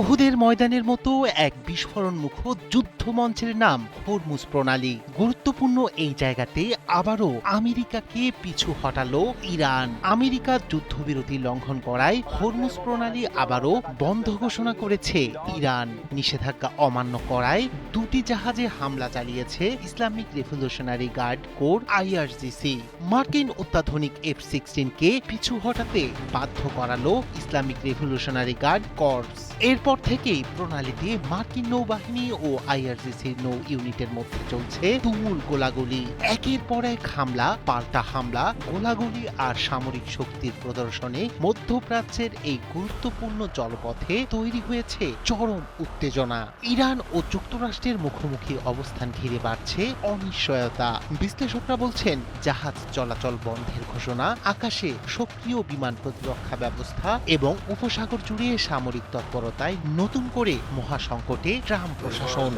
উহুদের ময়দানের মতো এক বিস্ফোরণমুখর যুদ্ধমঞ্চের নাম হরমুজ প্রণালী। গুরুত্বপূর্ণ এই জায়গাতে আবারও আমেরিকাকে পিছু হটালো ইরান। আমেরিকার যুদ্ধবিরতি লঙ্ঘন করায় হরমুজ প্রণালী আবারও বন্ধ ঘোষণা করেছে ইরান। নিষেধাজ্ঞা অমান্য করায় দুটি জাহাজে হামলা চালিয়েছে Islamic revolutionary guard corps IRGC. মার্কিন অত্যাধুনিক F-16 কে পিছু হটাতে বাধ্য করালো ইসলামিক রেভলিউশনারি গার্ড কর্পস। এরপর থেকেই প্রণালীতে মার্কিন নৌবাহিনী ও আইআরজিসির নৌ ইউনিটের মধ্যে চলছে তুমুল গোলাগুলি। একের পর এক হামলা, পাল্টা হামলা, গোলাগুলি আর সামরিক শক্তির প্রদর্শনে মধ্যপ্রাচ্যের এই গুরুত্বপূর্ণ জলপথে তৈরি হয়েছে চরম উত্তেজনা। ইরান ও যুক্তরাষ্ট্রের মুখোমুখি অবস্থান ঘিরে বাড়ছে অনিশ্চয়তা। বিশ্লেষকরা বলছেন, জাহাজ চলাচল বন্ধের ঘোষণা, আকাশে সক্রিয় বিমান প্রতিরক্ষা ব্যবস্থা এবং উপসাগর জুড়ে সামরিক তৎপরতায় নতুন করে মহাসংকটে ট্রাম্প প্রশাসন।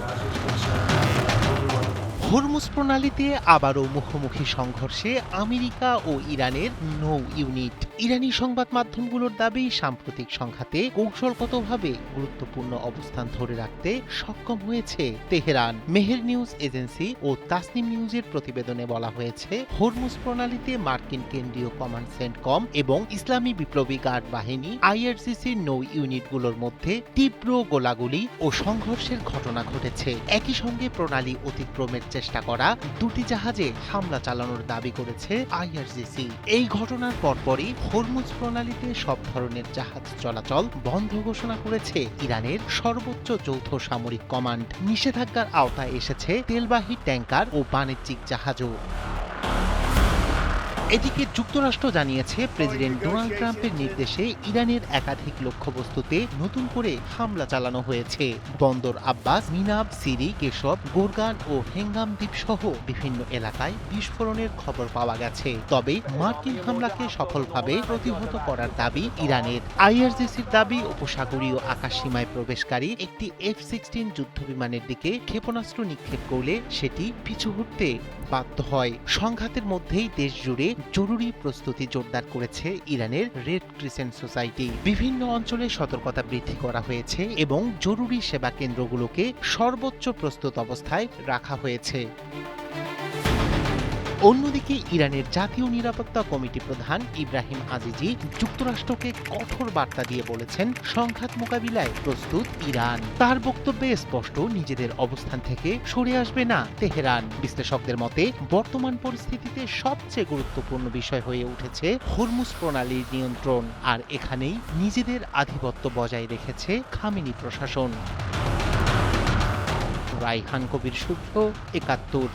হরমুজ প্রণালীতে আবারও মুখোমুখি সংঘর্ষে আমেরিকা ও ইরানের নৌ ইউনিট। ইরানি সংবাদ মাধ্যমগুলোর দাবি, সাম্প্রতিক সংঘাতে কৌশলগতভাবে গুরুত্বপূর্ণ অবস্থান ধরে রাখতে সক্ষম হয়েছে তেহরান। মেহের নিউজ এজেন্সি ও তাসনিম নিউজের প্রতিবেদনে বলা হয়েছে, হরমুজ প্রণালীতে মার্কিন কেন্দ্রীয় কমান্ড সেন্টকম এবং ইসলামী বিপ্লবী গার্ড বাহিনী আইআরজিসির নৌ ইউনিটগুলোর মধ্যে তীব্র গোলাগুলি ও সংঘর্ষের ঘটনা ঘটেছে। একই সঙ্গে প্রণালী অতিক্রমের চেষ্টা করা দুটি জাহাজে হামলা চালানোর দাবি করেছে আইআরজিসি। এই ঘটনার পরপরই হরমুজ প্রণালীতে সব ধরনের জাহাজ চলাচল বন্ধ ঘোষণা করেছে ইরানের সর্বোচ্চ যৌথ সামরিক কমান্ড। নিষেধাজ্ঞার আওতায় এসেছে তেলবাহী ট্যাঙ্কার ও বাণিজ্যিক জাহাজও। এদিকে যুক্তরাষ্ট্র জানিয়েছে, প্রেসিডেন্ট ডোনাল্ড ট্রাম্পের নির্দেশে ইরানের একাধিক লক্ষ্যবস্তুতে নতুন করে হামলা চালানো হয়েছে। বন্দর আব্বাস, মিনাব, সিরি, কেশব, গোরগান ও হেঙ্গাম দ্বীপ সহ বিভিন্ন এলাকায় বিস্ফোরণের খবর পাওয়া গেছে। তবে মার্কিন হামলাকে সফলভাবে প্রতিহত করার দাবি ইরানের। আইআরজিসির দাবি, উপসাগরীয় আকাশসীমায় প্রবেশকারী একটি F-16 যুদ্ধবিমানের দিকে ক্ষেপণাস্ত্র নিক্ষেপ করলে সেটি পিছু হটতে বাধ্য হয়। সংঘাতের মধ্যেই দেশ জুড়ে জরুরি প্রস্তুতি জোরদার করেছে ইরানের রেড ক্রিসেন্ট সোসাইটি। বিভিন্ন অঞ্চলে সতর্কতা বৃদ্ধি করা হয়েছে এবং জরুরি সেবা কেন্দ্রগুলোকে সর্বোচ্চ প্রস্তুত অবস্থায় রাখা হয়েছে। অন্যদিকে ইরানের জাতীয় নিরাপত্তা কমিটি প্রধান ইব্রাহিম আজিজি যুক্তরাষ্ট্রকে কঠোর বার্তা দিয়ে বলেছেন, সংঘাত মোকাবিলায় প্রস্তুত ইরান। তার বক্তব্যে স্পষ্ট, নিজেদের অবস্থান থেকে সরে আসবে না তেহরান। বিশ্লেষকদের মতে, বর্তমান পরিস্থিতিতে সবচেয়ে গুরুত্বপূর্ণ বিষয় হয়ে উঠেছে হরমুজ প্রণালীর নিয়ন্ত্রণ, আর এখানেই নিজেদের আধিপত্য বজায় রেখেছে খামেনি প্রশাসন। রাইহান কবির শুভ্র, ৭১।